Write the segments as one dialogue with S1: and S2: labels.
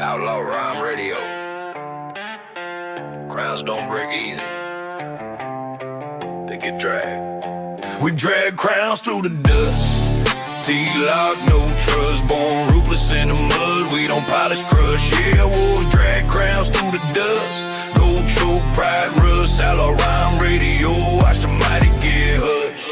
S1: Outlaw rhyme radio. Crowns don't break easy. They get dragged. We drag crowns through the dust. T-lock, no trust. Born ruthless in the mud. We don't polish, crush. Yeah, wolves drag crowns through the dust. Gold choke, pride, rust. Outlaw rhyme radio. Watch the mighty get hush.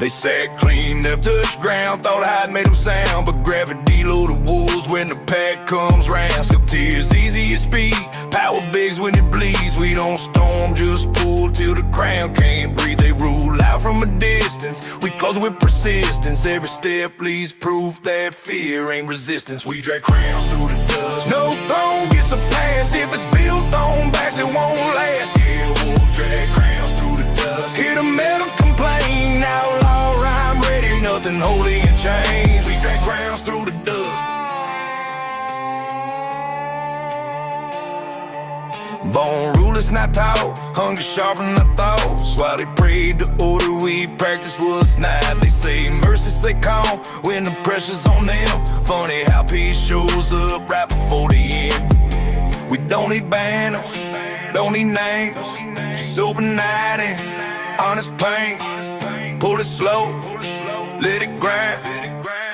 S1: They sat clean up, touched ground. Thought I'd made them sound, but gravity load the wolves when the pack comes round. Silk tears easy as speed. Power bigs when it bleeds. We don't storm, just pull till the crown can't breathe. They rule out from a distance. We close with persistence. Every step leaves proof that fear ain't resistance. We drag crowns through the dust. No throne gets a pass. If it's built on backs, it won't last. Yeah, wolves drag crowns through the dust. Hear the metal complain. Outlaw rhyme ready, nothing holy in chains. We drag crowns through the dust. Born rulers not taught, hunger sharpen the thoughts. While they prayed, the order we practiced was not. They say mercy, say calm when the pressure's on them. Funny how peace shows up right before the end. We don't need banners, don't need names, just open night and honest pain. Pull it slow, let it grind.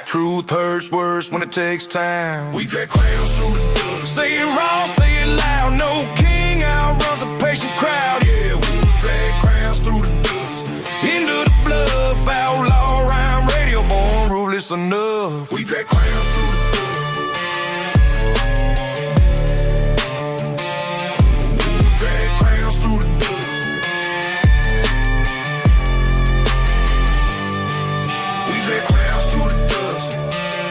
S1: Truth hurts worse when it takes time. We drag crowns through the dust. Say it raw, say it loud. No king outruns a patient crowd. Yeah, wolves drag crowns through the dust. Into the bluff, outlaw rhyme radio. Born ruthless enough. We drag crowns through the dust. Wolves drag crowns through the dust. We drag crowns through the dust.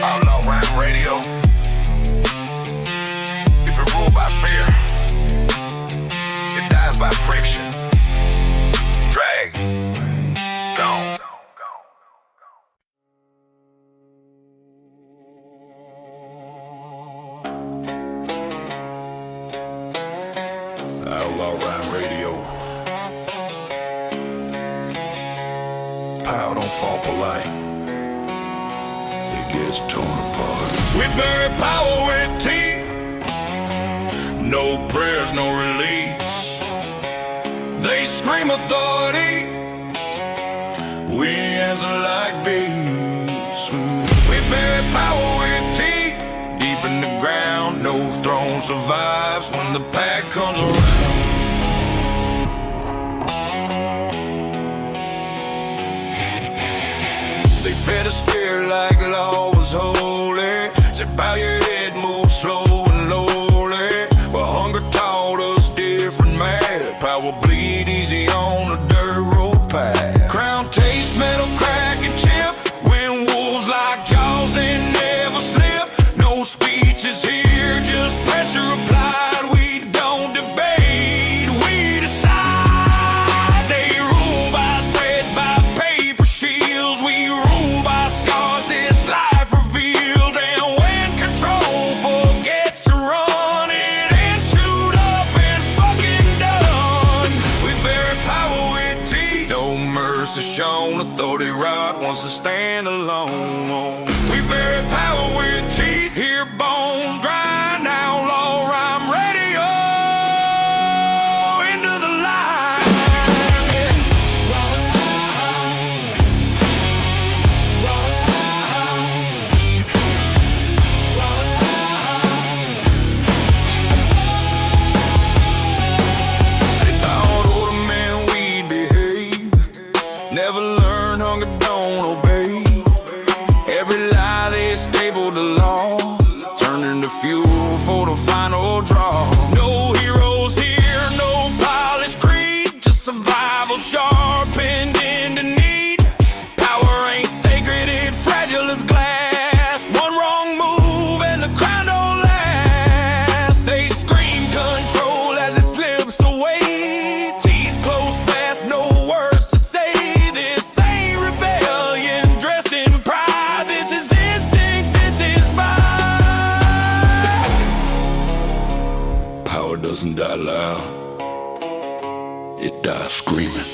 S1: Outlaw rhyme radio. If it ruled by fear, it dies by friction. Drag. Gone. Outlaw rhyme radio. Power don't fall polite. It gets torn apart. We bury power with teeth. No prayers, no release. They scream authority. We answer like beasts. We bury power with teeth. Deep in the ground, no throne survives when the pack comes around. They fed us fear like law was holy. Said bow your head, move slow and lowly. But hunger taught us different math. Power bleed easy on a dirt road path. Crown taste, metal crack and chip. When wolves like jaws and never slip. No speeches here, just pressure applied. We don't debate, we decide. They rule by thread, by paper shields. We rule by scars this life revealed. And when control forgets to run, it ain't shoot up and fucking done. We bury power with teeth. No mercy shown, authority rod wants to stand alone. We bury power with teeth, hear bones grind. Outlaw rhyme radio into the light. They thought older men we'd behave. Never learn, hunger don't obey. Every lie they stabled the law, turned into fuel for the final draw. No heroes here, no polished creed, just survival sharpened into need. Power ain't sacred, it's fragile as glass. One wrong move and the crown don't last. They scream control as it slips away. Teeth close fast, no words to say. This ain't rebellion dressed in pride. This is instinct, this is mine. Power doesn't die loud, it dies screaming.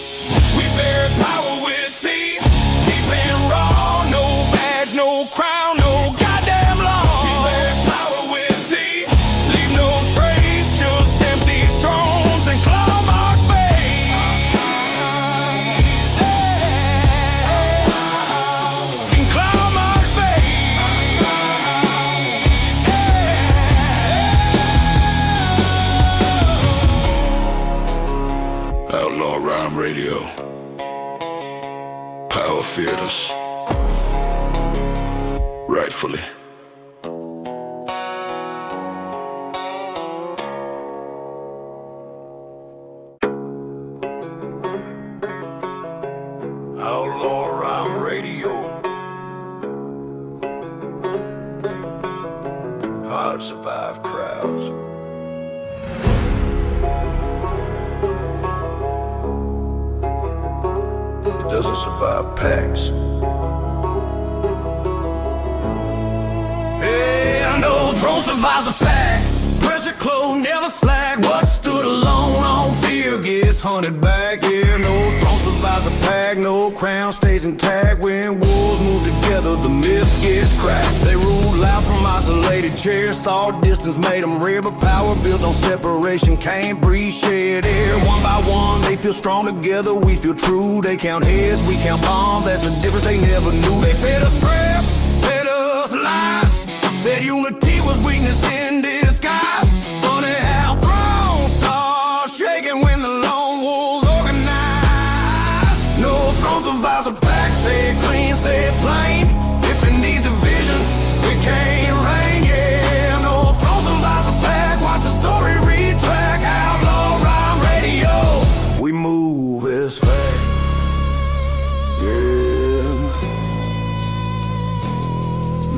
S1: We bury power with teeth, deep and raw. No badge, no crown, no goddamn law. We bury power feared us, rightfully. Outlaw Rhyme Radio. Hard survive crowds. It doesn't survive packs. Hey, I know Throttle survives a pack. Pressure close, never slack. What stood alone on fear gets hunted back. Yeah, no Throttle survives a pack. No crown stays intact. When wolves move together, the myth gets cracked. They rule loud from isolated chairs. Thought distance made them rare, but power built on separation can't breathe shared air. One by one, they feel strong together. We feel true. They count heads, we count bombs. That's a difference they never knew. They fed us scraps, fed us lies. Said unity was weakness in disguise. Funny how thrones start shaking when the lone wolves organize. No throne survives a pack. Say it clean, say it plain. If it needs a vision, we can't reign. Yeah, no throne survives a pack. Watch the story retrack. Outlaw Rhyme Radio. We move as fast. Yeah.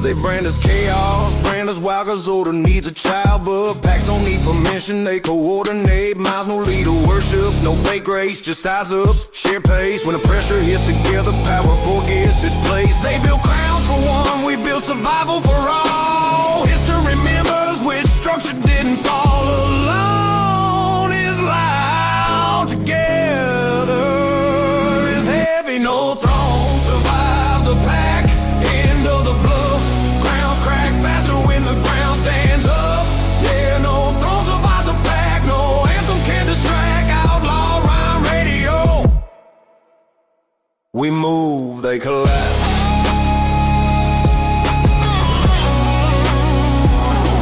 S1: They brand us chaos, brand us wild, cause order needs a child. But packs don't need permission, they coordinate. Miles, no leader worship, no fake grace, just eyes up, share pace. When the pressure hits together, power forgets its place. They built crowns for one, we built survival for all. History remembers which structure didn't fall alone. Is loud together, is heavy, no throne survives the pack. End of the bluff, grounds crack faster when the ground stands up. Yeah, no throne survives a pack, no anthem can distract. Outlaw Rhyme Radio. We move, they collapse.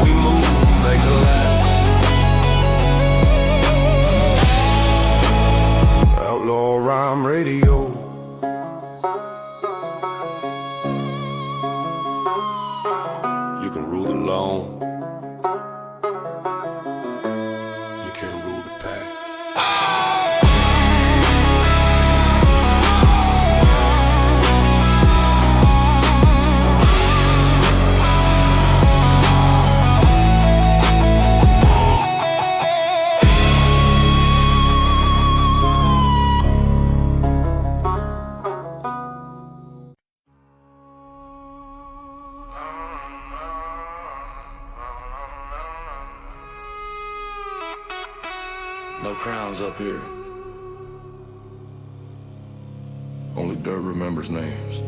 S1: We move, they collapse. Outlaw Rhyme Radio. You can rule alone. You can't rule the pack. No crowns up here. Only dirt remembers names.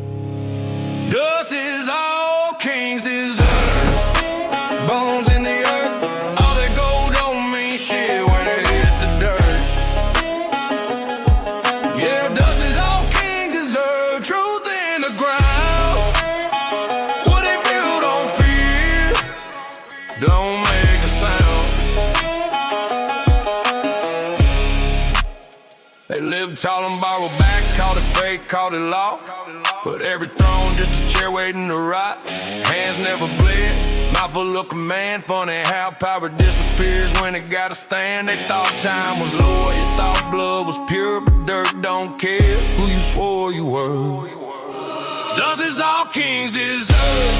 S1: Dust is all kings deserve. Bones in the earth. All that gold don't mean shit when it hit the dirt. Yeah, dust is all kings deserve. Truth in the ground. What they build on fear don't make a sound. They lived tall and borrowed backs, called it fake, called it law. But every throne just a chair waiting to rot. Hands never bled, mouth full of command. Funny how power disappears when it gotta stand. They thought time was lower, you thought blood was pure, but dirt don't care who you swore you were. Dust is all kings deserve.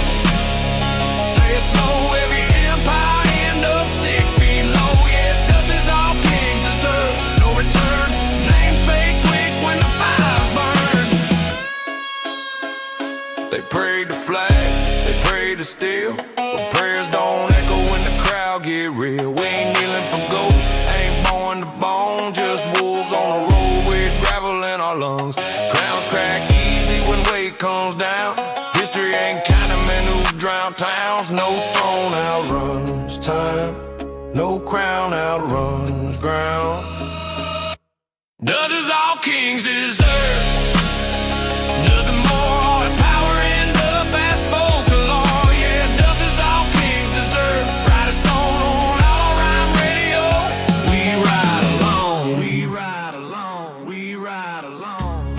S1: Say it slow, every empire end up 6 feet low. Yeah, dust is all kings deserve. No return. They prayed to flash, they prayed to steal, but prayers don't echo when the crowd get real. We ain't kneeling for goats, ain't born to bone, just wolves on the road with gravel in our lungs. Crowns crack easy when weight comes down. History ain't counting men who drown towns. No throne outruns time, no crown outruns ground. Does as all kings deserve. Nothing more than power end up as folklore. Yeah, dust is all kings deserve. Ride a stone on Outlaw Rhyme Radio. We ride along, we ride along, we ride along.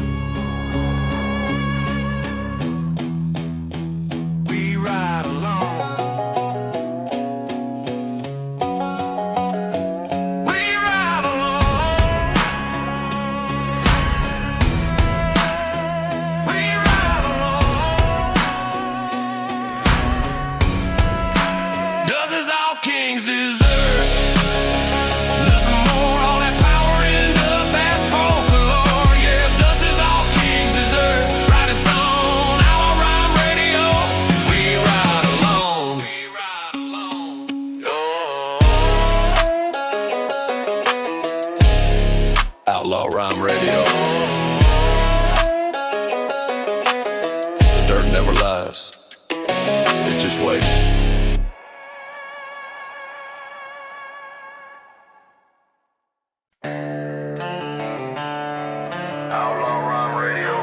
S1: never lies. It just waits.
S2: Outlaw Rhyme Radio.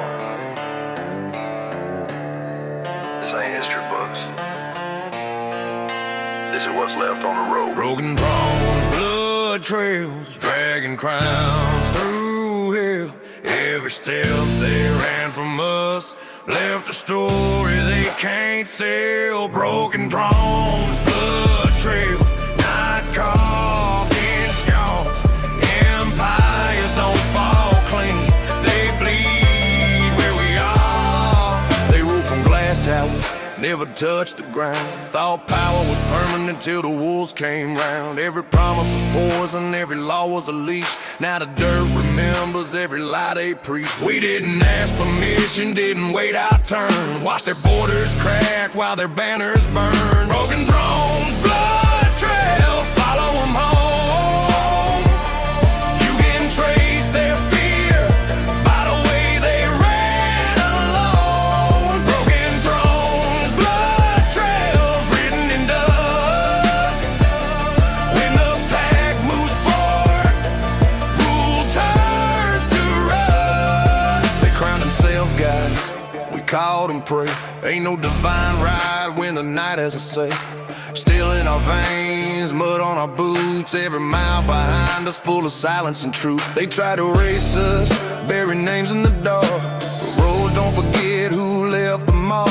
S2: This ain't history books. This is what's left on the road.
S1: Broken bones, blood trails, dragging crowns through hell. Every step they ran from us left a story they can't sell. Broken thrones, blood trails, not carved in skulls. Empires don't fall clean, they bleed where we are. They rule from glass towers, never touched the ground. Thought power was permanent till the wolves came round. Every promise was poison, every law was a leash. Now the dirt remembers every lie they preach. We didn't ask permission, didn't wait our turn. Watch their borders crack while their banners burn. Broken thrones, blood trails, follow them home. You can trace their fear by the way they ran alone. Broken thrones, blood trails written in dust. When the pack moves forward, rule turns to rust. They crowned themselves gods, we called and prayed. Ain't no divine right when the night has a say. Still in our veins, mud on our boots. Every mile behind us full of silence and truth. They try to erase us, bury names in the dark, but roads don't forget who left the mark.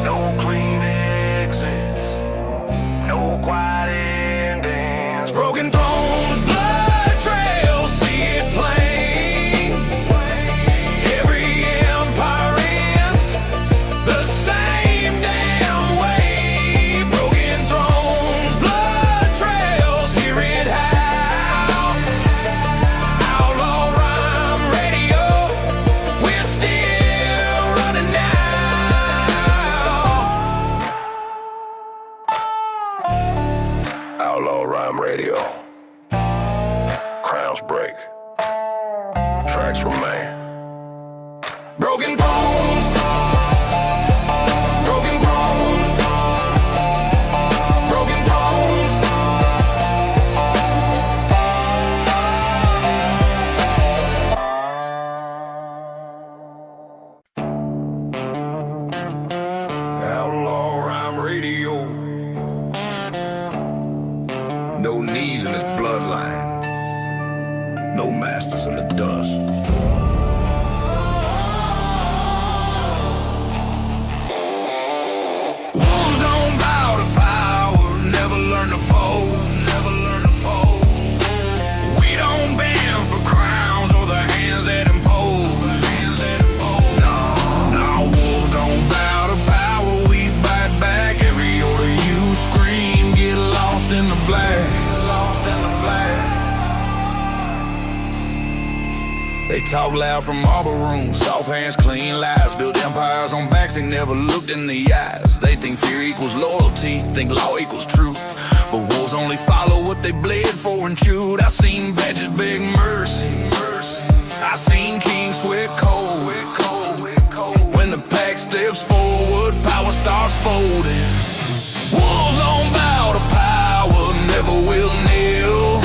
S2: No clean exits, no quiet endings.
S1: Broken thrones, blood trails, see it plain. Every empire ends the same damn way. Broken thrones, blood trails, hear it howl. Outlaw Rhyme Radio, we're still running now.
S2: Outlaw Rhyme Radio. Crowns break, tracks remain.
S1: Broken bones, broken bones, broken bones. Outlaw Rhyme Radio. No knees in this bloodline. No masters in the dust. Wolves don't bow to power, never learn to pose, never learn to pose. We don't bend for crowns or the hands that impose, hands that impose. No, no, wolves don't bow to power, we bite back. Every order you scream, get lost in the black, lost in the black. They talk loud from marble rooms, soft hands, clean lies. Built empires on backs they never looked in the eyes. They think fear equals loyalty, think law equals truth. But wolves only follow what they bled for and chewed. I seen badges beg mercy, mercy. I seen kings sweat cold, when the pack steps forward, power starts folding. Wolves don't bow to power, never will kneel.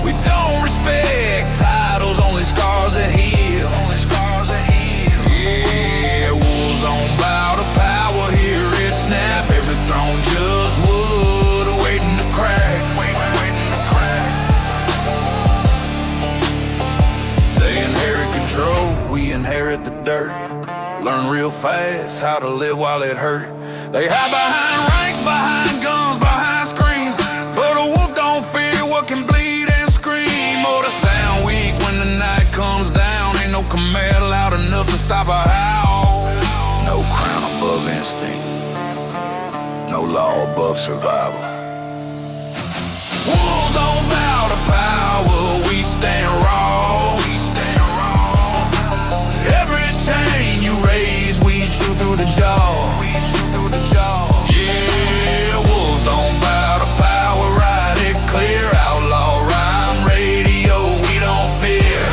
S1: We don't respect titles, only scars that heal. Yeah, wolves don't bow to power, hear it snap. Every throne just wood, waiting to crack. They inherit control, we inherit the dirt. Learn real fast how to live while it hurt. They hide behind ranks, behind guns, behind screens. But a wolf don't fear what can bleed and scream. Or to sound weak when the night comes down. Ain't no command loud enough to stop a howl. No crown above instinct, no law above survival. Wolves don't bow to power, we stand raw. Every chain you raise, we chew through the jaw. Yeah, wolves don't bow to power, ride it clear. Outlaw Rhyme Radio, we don't fear.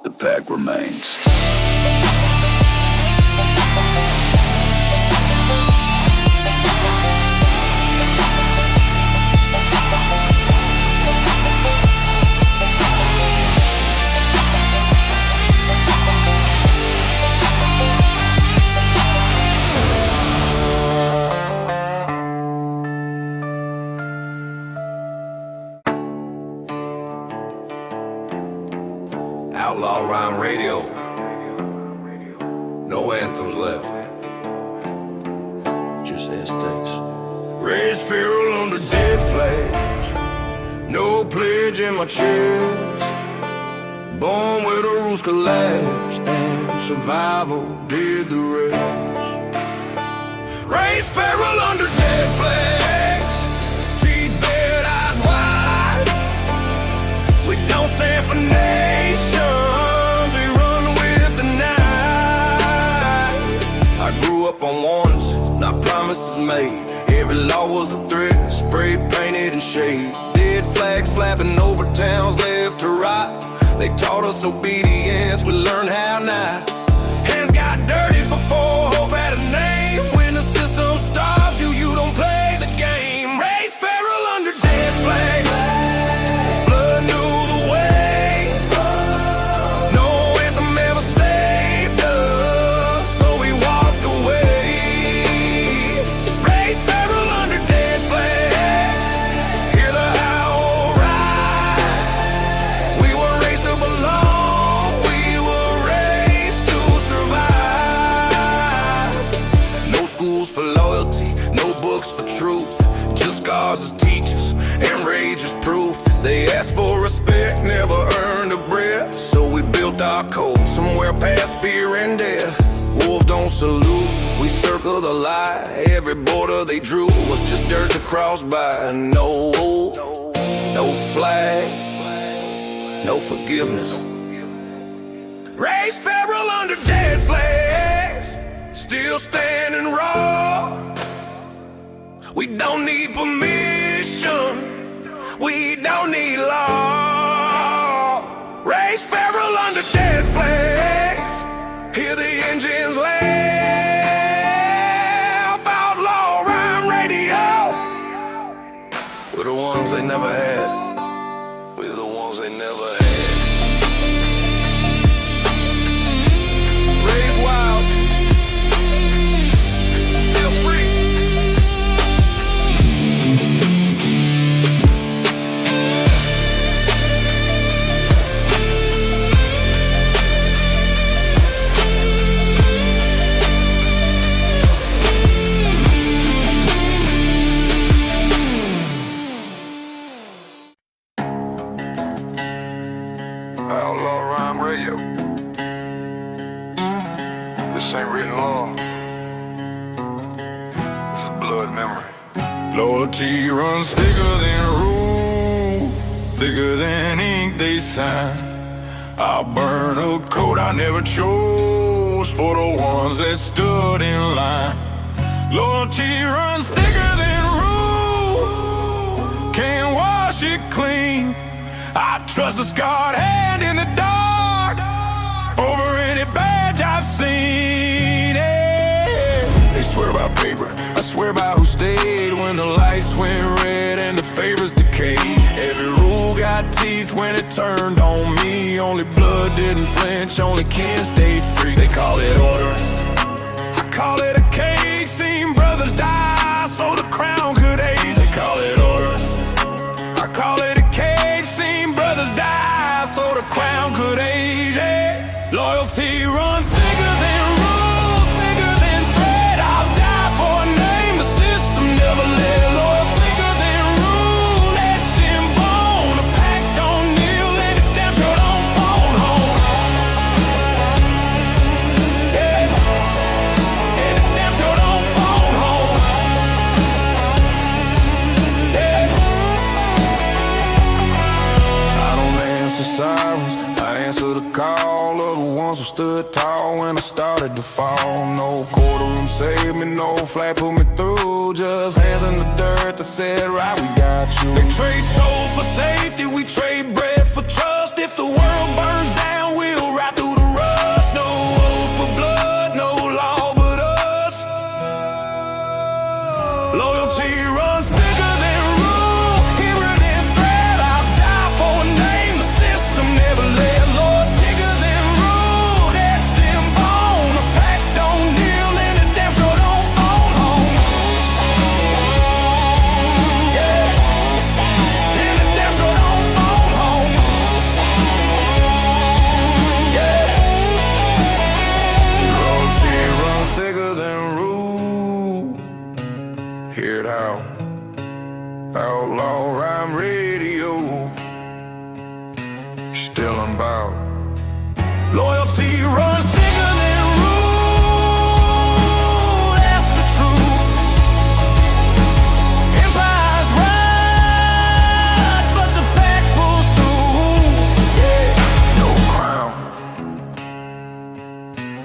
S1: the pack remains.
S2: Outlaw Rhyme Radio. No anthems left. Just Aztecs.
S1: Raised feral under dead flags, no pledge in my chest. Born where the rules collapsed and survival did the rest. Raised feral under dead flags, teeth bared, eyes wide. We don't stand for nations, we run with the night. I grew up on warnings, not promises made. Every law was a threat, spray painted in shade. Dead flags flapping over towns left to right. They taught us obedience, we learned how not. Hands got dirty before hope had a name. When the system stops you, you don't play the game. Raised feral under dead flags, blood knew the way. No anthem ever saved us, so we walked away. Raised feral under dead flags, hear the howl rise. We were raised to belong, we were raised to survive. No schools for loyalty, no books for truth, just scars as teachers and rage as proof. They asked for respect, never earned a breath, so we built our code somewhere past fear and death. Wolves don't salute, we circle the lie. Every border they drew was just dirt to cross by. No flag, no forgiveness. Raised feral under dead flags, still standing raw. We don't need permission, we don't need law. Raised feral under dead flags, hear the engines laugh. Outlaw Rhyme Radio, we're the ones they never had, we're the ones they never had. Raised wild, still free. Outlaw Rhyme Radio. This ain't written law, it's a blood memory. Loyalty runs thicker than rule, thicker than ink they sign. I'll burn a coat I never chose for the ones that stood in line. Loyalty runs thicker than rule, can't wash it clean. I trust a scarred hand in the dark over any badge I've seen. They swear by paper, I swear by who stayed when the lights went red and the favors decayed. Every rule got teeth when it turned on me. Only blood didn't flinch, only kin stayed free. They call it order, I call it a cage. Seen brothers die so the crown could age. They call it order, I call it a cage. Seen brothers die so the crown could age. Loyalty runs thicker than rule, thicker than thread. I'll die for a name the system never let. Loyal thicker than rule, etched in bone. A pack don't kneel and it damn sure don't phone home. Yeah, and it damn sure don't phone home. Yeah, I don't answer sirens, I answer the call of the ones who stood tall when I started to fall. No courtroom saved me, no flag put me through, just hands in the dirt that said, right, we got you. They trade soul for safety, we trade bread for trust. If the world burns down, we'll rise. Outlaw rhyme radio. Still unbowed. Loyalty runs thicker than rule. That's the truth. Empires ride, but the pack pulls through. Yeah. No crown,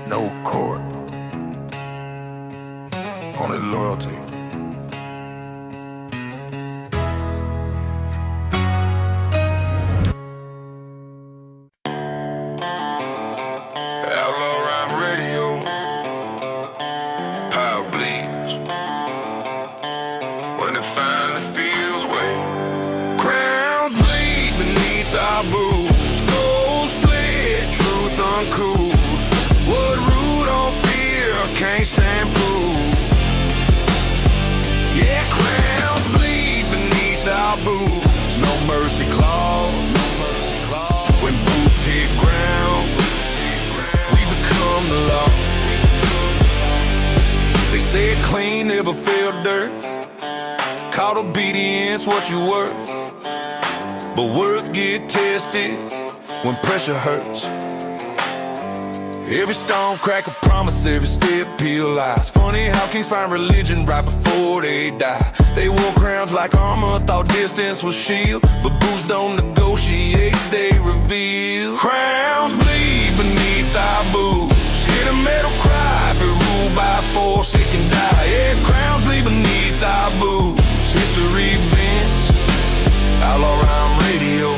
S1: no court, only loyalty. Outlaw rhyme radio. Power bleeds when it finally feels way. Crowns bleed beneath our boots. Gold split, truth uncouth. What root on fear can't stand proof. Yeah, crowns bleed beneath our boots. No mercy clause. When boots hit ground, we become the law. They said clean never felt dirt. Caught obedience what you worth. But worth get tested when pressure hurts. Every stone crack a promise, every step peel lies. Funny how kings find religion right before they die. They wore crowns like armor, thought distance was shield. But boots don't negotiate, they reveal. Crowns bleed beneath our boots. Hear the metal cry, if it ruled by force it can die. Yeah, crowns bleed beneath our boots. History bends, outlaw rhyme radio.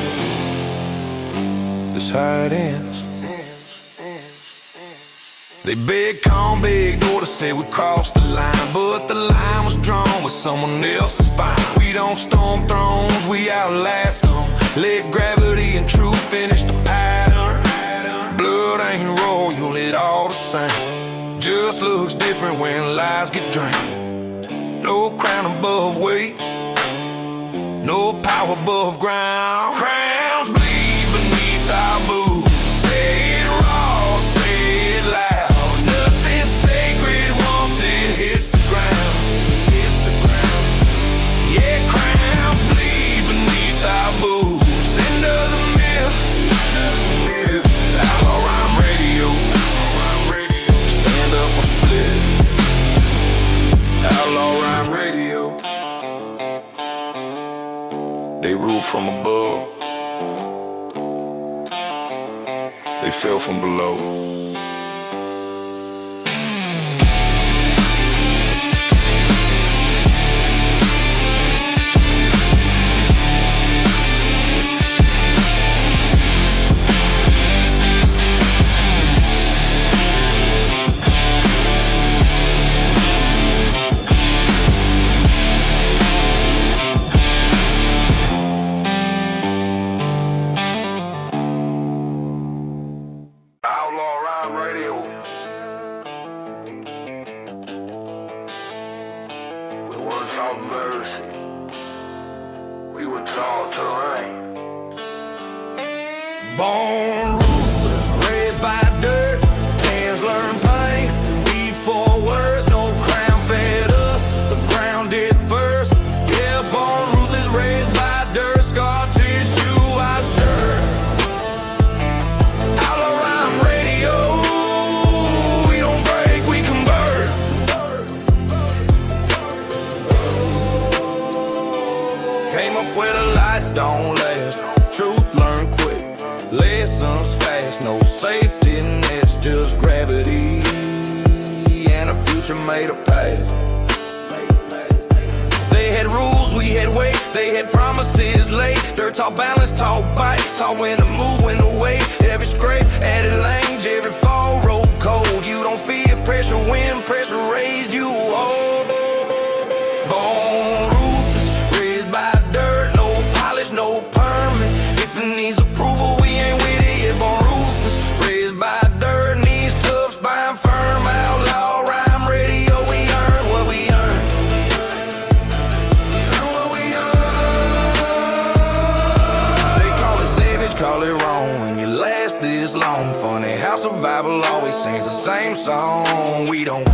S1: This how it ends. They beg, come big, door to say we crossed the line. But the line was drawn with someone else's spine. We don't storm thrones, we outlast them. Let gravity and truth finish the pattern. Blood ain't royal, it all the same. Just looks different when lies get drained. No crown above weight, no power above ground. Crowns bleed beneath our boots. Say it raw, say it loud. Hits the ground. Yeah, crowns bleed beneath our boots. End of the myth. Outlaw rhyme radio. Stand up or split. Outlaw rhyme radio. They rule from above. They fell from below. Outlaw rhyme radio. We weren't taught mercy. We were taught to reign. Born ruthless, raised by dirt. Hands learn pain. Before words, no crown fed us. The ground did first. Yeah, born ruthless, raised by dirt. Scar tissue, I shirt. Where the lights don't last, truth learn quick, lessons fast, no safety nets, just gravity, and a future made of past. They had rules, we had weight, they had promises laid. Dirt taught balance, taught bite, taught when to move, when to wait. Every scrape added language, every fall road cold. You don't fear pressure when pressure raised you hold. Born ruthless, raised by dirt, no polish, no permit. If it needs approval, we ain't with it yet. Born ruthless, raised by dirt, knees tough, spine firm. Outlaw rhyme radio, we earn what we earn. Earn what we earn. They call it savage, call it wrong when you last this long. Funny how survival always sings the same song. We don't